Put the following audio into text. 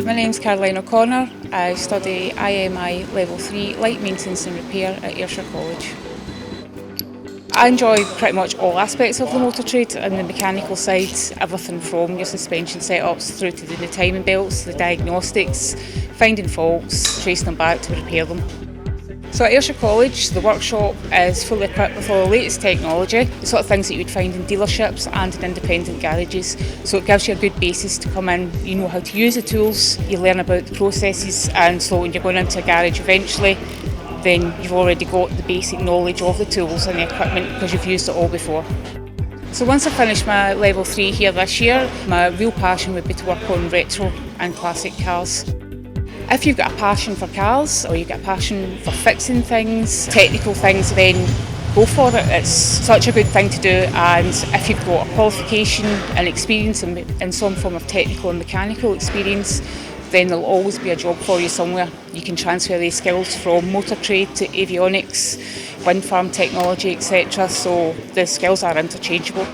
My name's Caroline O'Connor. I study IMI Level 3 Light Maintenance and Repair at Ayrshire College. I enjoy pretty much all aspects of the motor trade and the mechanical side, everything from your suspension setups through to the timing belts, the diagnostics, finding faults, tracing them back to repair them. So at Ayrshire College, the workshop is fully equipped with all the latest technology, the sort of things that you would find in dealerships and in independent garages. So it gives you a good basis to come in, you know how to use the tools, you learn about the processes, and so when you're going into a garage eventually, then you've already got the basic knowledge of the tools and the equipment because you've used it all before. So once I finish my level 3 here this year, my real passion would be to work on retro and classic cars. If you've got a passion for cars or you've got a passion for fixing things, technical things, then go for it. It's such a good thing to do, and if you've got a qualification and experience in some form of technical and mechanical experience, then there'll always be a job for you somewhere. You can transfer these skills from motor trade to avionics, wind farm technology, etc. So the skills are interchangeable.